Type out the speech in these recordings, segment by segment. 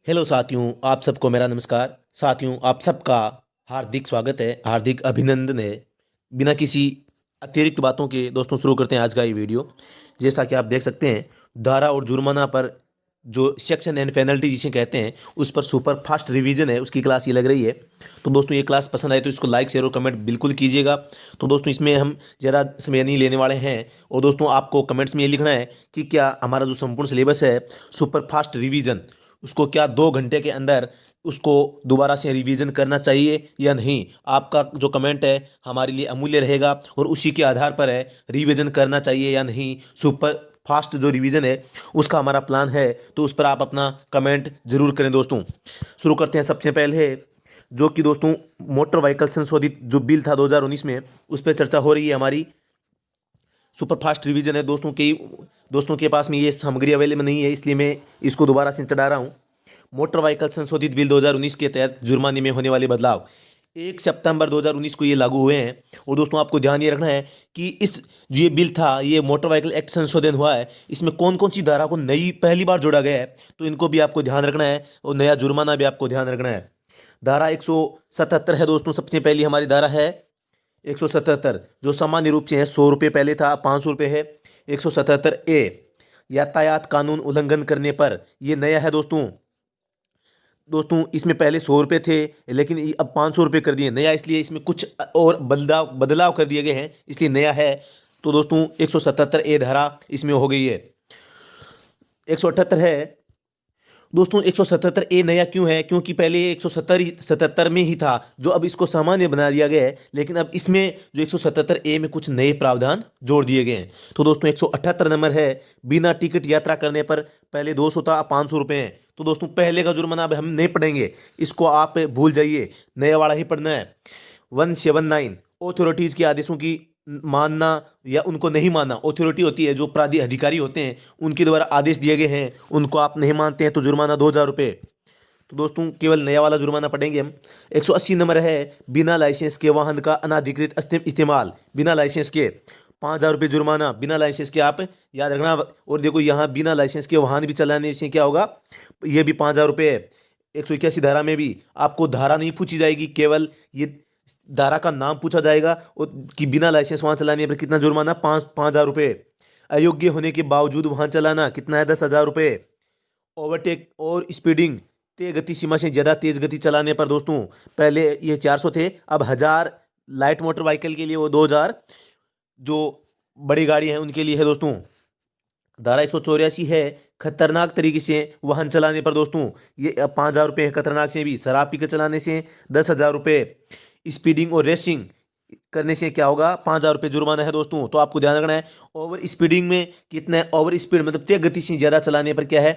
Hello साथियों, आप सबको मेरा नमस्कार। साथियों, आप सबका हार्दिक स्वागत है, हार्दिक अभिनंदन है। बिना किसी अतिरिक्त बातों के दोस्तों शुरू करते हैं आज का ये वीडियो। जैसा कि आप देख सकते हैं, धारा और जुर्माना पर जो सेक्शन एंड पेनल्टी जिसे कहते हैं उस पर सुपर फास्ट रिवीजन है, उसकी क्लास ये लग रही है। तो दोस्तों, ये क्लास पसंद आए तो इसको लाइक शेयर और कमेंट बिल्कुल कीजिएगा। तो दोस्तों, इसमें हम ज़्यादा समय नहीं लेने वाले हैं और दोस्तों आपको कमेंट्स में ये लिखना है कि क्या हमारा जो संपूर्ण सिलेबस है सुपर फास्ट रिवीजन, उसको क्या 2 घंटे के अंदर उसको दोबारा से रिवीजन करना चाहिए या नहीं। आपका जो कमेंट है हमारे लिए अमूल्य रहेगा और उसी के आधार पर है रिवीजन करना चाहिए या नहीं। सुपर फास्ट जो रिवीजन है उसका हमारा प्लान है, तो उस पर आप अपना कमेंट जरूर करें। दोस्तों, शुरू करते हैं। सबसे पहले जो कि दोस्तों मोटर व्हीकल संशोधित जो बिल था 2019 में, उस पर चर्चा हो रही है हमारी। सुपर फास्ट रिवीजन है दोस्तों के पास में ये सामग्री अवेलेबल नहीं है, इसलिए मैं इसको दोबारा से चढ़ा रहा हूँ। मोटर व्हीकल संशोधित बिल 2019 के तहत जुर्माने में होने वाले बदलाव 1 सितंबर 2019 को ये लागू हुए हैं। और दोस्तों, आपको ध्यान ये रखना है कि इस जो ये बिल था, ये मोटर व्हीकल एक्ट संशोधन हुआ है, इसमें कौन कौन सी धारा को नई पहली बार जोड़ा गया है, तो इनको भी आपको ध्यान रखना है और नया जुर्माना भी आपको ध्यान रखना है। धारा 177 है दोस्तों। सबसे पहली हमारी धारा है 177, जो सामान्य रूप से है 100 रुपये, पहले था 500 रुपये है। 177 ए, यातायात कानून उल्लंघन करने पर, ये नया है दोस्तों। इसमें पहले 100 रुपये थे, लेकिन ये अब 500 रुपये कर दिए। नया इसलिए इसमें कुछ और बदलाव बदलाव कर दिए गए हैं, इसलिए नया है। तो दोस्तों 177 ए धारा इसमें हो गई है। 178 है दोस्तों। 177 ए नया क्यों है? क्योंकि पहले ये 177 में ही था, जो अब इसको सामान्य बना दिया गया है, लेकिन अब इसमें जो 177 ए में कुछ नए प्रावधान जोड़ दिए गए हैं। तो दोस्तों 178 नंबर है, बिना टिकट यात्रा करने पर पहले 200 था, अब 500 रुपये हैं। तो दोस्तों पहले का जुर्माना अब हम नहीं पढ़ेंगे, इसको आप भूल जाइए, नया वाला ही पढ़ना है। 179, ऑथोरिटीज़ के आदेशों की मानना या उनको नहीं मानना। ऑथोरिटी होती है, जो अपराधी अधिकारी होते हैं, उनके द्वारा आदेश दिए गए हैं, उनको आप नहीं मानते हैं तो जुर्माना 2000 रुपये। तो दोस्तों केवल नया वाला जुर्माना पड़ेंगे हम। 180 नंबर है, बिना लाइसेंस के वाहन का अनाधिकृत इस्तेमाल, बिना लाइसेंस के 5000 रुपये जुर्माना, बिना लाइसेंस के आप याद रखना। और देखो यहाँ बिना लाइसेंस के वाहन भी चलाने से क्या होगा, ये भी 5000 रुपये है। 181 धारा में भी आपको धारा नहीं पूछी जाएगी, केवल ये धारा का नाम पूछा जाएगा और कि बिना लाइसेंस वाहन चलाने पर कितना जुर्माना, 5000 रुपये। अयोग्य होने के बावजूद वाहन चलाना कितना है, 10,000 रुपये। ओवरटेक और स्पीडिंग, तेज गति सीमा से ज़्यादा तेज गति चलाने पर दोस्तों, पहले ये 400 थे, अब 1000। लाइट मोटर व्हीकल के लिए वो 2000, जो बड़ी गाड़ी है उनके लिए है दोस्तों। धारा 184 है, खतरनाक तरीके से वाहन चलाने पर दोस्तों, ये 5000 रुपये है। खतरनाक से भी, शराब पीकर चलाने से 10,000 रुपये। स्पीडिंग और रेसिंग करने से क्या होगा, 5000 रुपये जुर्माना है दोस्तों। तो आपको ध्यान रखना है। ओवर स्पीडिंग में कितना है, ओवर स्पीड मतलब तेज गति से ज़्यादा चलाने पर क्या है,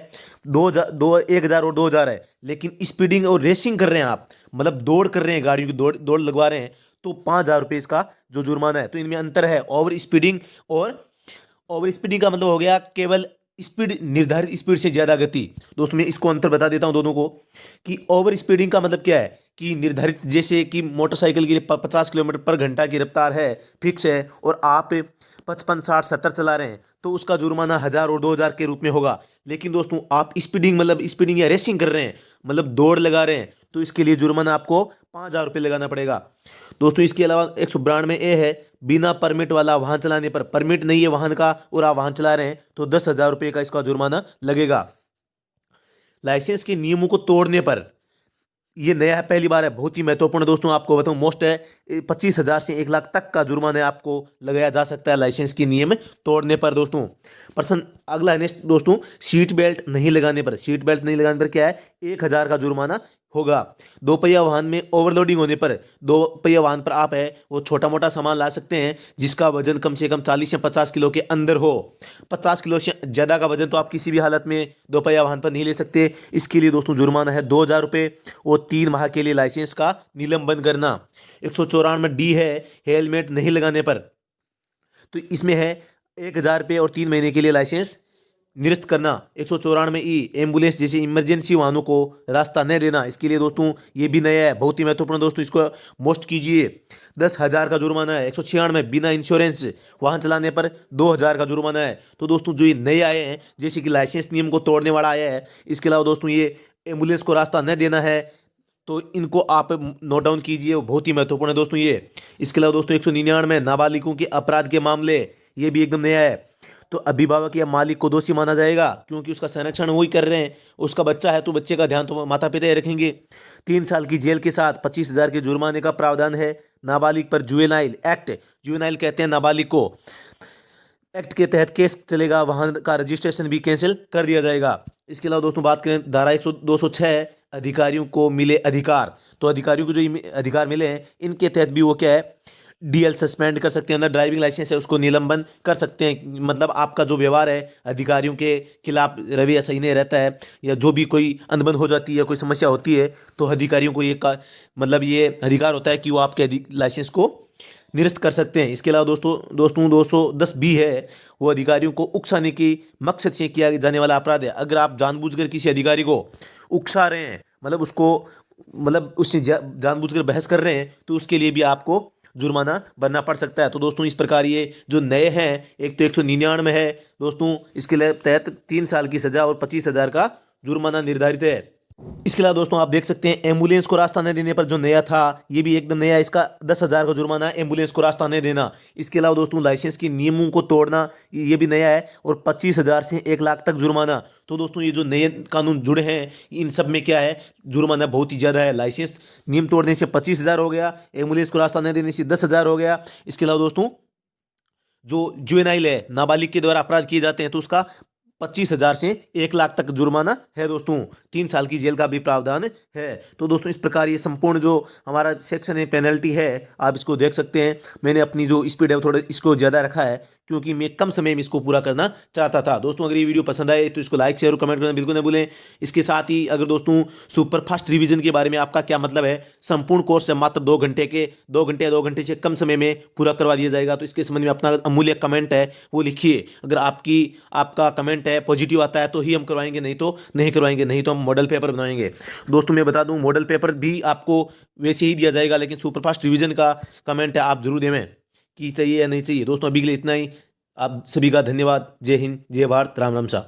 1000 और 2000 है। लेकिन स्पीडिंग और रेसिंग कर रहे हैं आप, मतलब दौड़ कर रहे हैं, गाड़ियों की दौड़ दौड़ लगवा रहे हैं, तो 5000 रुपये इसका जो जुर्माना है। तो इनमें अंतर है, ओवर स्पीडिंग का मतलब हो गया केवल स्पीड, निर्धारित स्पीड से ज़्यादा गति। दोस्तों मैं इसको अंतर बता देता हूं दोनों को, कि ओवर स्पीडिंग का मतलब क्या है कि निर्धारित, जैसे कि मोटरसाइकिल के लिए 50 किलोमीटर पर घंटा की रफ्तार है, फिक्स है, और आप 55 60 70 चला रहे हैं, तो उसका जुर्माना 1000 और 2000 के रूप में होगा। लेकिन दोस्तों आप स्पीडिंग मतलब स्पीडिंग या रेसिंग कर रहे हैं, मतलब दौड़ लगा रहे हैं, तो इसके लिए जुर्माना आपको 5000 रुपये लगाना पड़ेगा। दोस्तों इसके अलावा 192 ए है, बिना परमिट वाला वाहन चलाने पर, परमिट नहीं है वाहन का और आप वाहन चला रहे हैं, तो 10,000 रुपये का इसका जुर्माना लगेगा। लाइसेंस के नियमों को तोड़ने पर, ये नया है, पहली बार है, बहुत ही महत्वपूर्ण है दोस्तों। आपको बताऊं, मोस्ट है, 25,000 से 1 लाख तक का जुर्माना आपको लगाया जा सकता है लाइसेंस के नियम तोड़ने पर दोस्तों। पर्सन अगला है नेक्स्ट दोस्तों, सीट बेल्ट नहीं लगाने पर। सीट बेल्ट नहीं लगाने पर क्या है, 1,000 का जुर्माना होगा। दो पहिया वाहन में ओवरलोडिंग होने पर, दो पहिया वाहन पर आप है वो छोटा मोटा सामान ला सकते हैं जिसका वजन कम से कम 40 या 50 किलो के अंदर हो। 50 किलो से ज़्यादा का वजन तो आप किसी भी हालत में दो पहिया वाहन पर नहीं ले सकते। इसके लिए दोस्तों जुर्माना है 2,000 रुपये और 3 माह के लिए लाइसेंस का निलंबन करना। 194 डी है, हेलमेट नहीं लगाने पर, तो इसमें है 1,000 रुपये और 3 महीने के लिए लाइसेंस निरस्त करना। 194 एम्बुलेंस जैसे इमरजेंसी वाहनों को रास्ता न देना, इसके लिए दोस्तों ये भी नया है, बहुत ही महत्वपूर्ण दोस्तों, इसको मोस्ट कीजिए। 10,000 का जुर्माना है। 196 बिना इंश्योरेंस वाहन चलाने पर 2,000 का जुर्माना है। तो दोस्तों जो ये नए आए हैं, जैसे कि लाइसेंस नियम को तोड़ने वाला आया है, इसके अलावा दोस्तों ये एम्बुलेंस को रास्ता न देना है, तो इनको आप नोट डाउन कीजिए, वो बहुत ही महत्वपूर्ण है दोस्तों ये। इसके अलावा दोस्तों 199 नाबालिगों के अपराध के मामले, ये भी एकदम नया है। तो अभिभावक या मालिक को दोषी माना जाएगा, क्योंकि उसका संरक्षण वही कर रहे हैं, उसका बच्चा है तो बच्चे का ध्यान तो माता पिता ही रखेंगे। 3 साल की जेल के साथ 25,000 के जुर्माने का प्रावधान है नाबालिग पर। जुवेनाइल एक्ट, जुवेनाइल कहते हैं नाबालिग को, एक्ट के तहत केस चलेगा, वाहन का रजिस्ट्रेशन भी कैंसिल कर दिया जाएगा। इसके अलावा दोस्तों बात करें धारा 206 अधिकारियों को मिले अधिकार, तो अधिकारियों को जो अधिकार मिले हैं, इनके तहत भी वो क्या है, डीएल सस्पेंड कर सकते हैं, अंदर ड्राइविंग लाइसेंस है उसको निलंबन कर सकते हैं। मतलब आपका जो व्यवहार है अधिकारियों के खिलाफ, रवैया सही नहीं रहता है, या जो भी कोई अनबन हो जाती है, कोई समस्या होती है, तो अधिकारियों को मतलब ये अधिकार होता है कि वो आपके लाइसेंस को निरस्त कर सकते हैं। इसके अलावा दोस्तों 210 भी है, वो अधिकारियों को उकसाने की मकसद से किया जाने वाला अपराध है। अगर आप जानबूझकर किसी अधिकारी को उकसा रहे हैं, मतलब उसको उससे जानबूझकर बहस कर रहे हैं, तो उसके लिए भी आपको जुर्माना भरना पड़ सकता है। तो दोस्तों इस प्रकार ये जो नए हैं, एक तो 199 है दोस्तों, इसके लिए तहत 3 साल की सजा और 25,000 का जुर्माना निर्धारित है। इसके अलावा दोस्तों आप देख सकते हैं एम्बुलेंस को रास्ता न देने पर जो नया था, ये भी एकदम नया है, इसका 10,000 का जुर्माना है एम्बुलेंस को रास्ता न देना। इसके अलावा दोस्तों लाइसेंस के नियमों को तोड़ना, ये भी नया है, और 25,000 से 1 लाख तक जुर्माना। तो दोस्तों ये जो नए कानून जुड़े हैं, इन सब में क्या है, जुर्माना बहुत ही ज़्यादा है। लाइसेंस नियम तोड़ने से 25,000 हो गया, एम्बुलेंस को रास्ता न देने से 10,000 हो गया। इसके अलावा दोस्तों जो जुवेनाइल है, नाबालिग के द्वारा अपराध किए जाते हैं, तो उसका 25,000 से 1 लाख तक जुर्माना है दोस्तों। 3 साल की जेल का भी प्रावधान है। तो दोस्तों इस प्रकार ये संपूर्ण जो हमारा सेक्शन है, पेनल्टी है, आप इसको देख सकते हैं। मैंने अपनी जो स्पीड है थोड़ा इसको ज़्यादा रखा है, क्योंकि मैं कम समय में इसको पूरा करना चाहता था। दोस्तों अगर ये वीडियो पसंद आए तो इसको लाइक शेयर और कमेंट करना बिल्कुल न भूलें। इसके साथ ही अगर दोस्तों सुपर फास्ट रिवीजन के बारे में आपका क्या मतलब है, संपूर्ण कोर्स है मात्र 2 घंटे के, 2 घंटे या 2 घंटे से कम समय में पूरा करवा दिया जाएगा। तो इसके संबंध में अपना अमूल्य कमेंट है वो लिखिए। अगर आपका कमेंट है पॉजिटिव आता है तो ही हम करवाएंगे, नहीं तो नहीं करवाएंगे, नहीं तो हम मॉडल पेपर बनाएंगे। दोस्तों मैं बता दूं मॉडल पेपर भी आपको वैसे ही दिया जाएगा, लेकिन सुपर फास्ट रिवीजन का कमेंट है आप जरूर दें कि चाहिए या नहीं चाहिए। दोस्तों अभी के लिए इतना ही। आप सभी का धन्यवाद। जय हिंद, जय भारत, राम राम सा।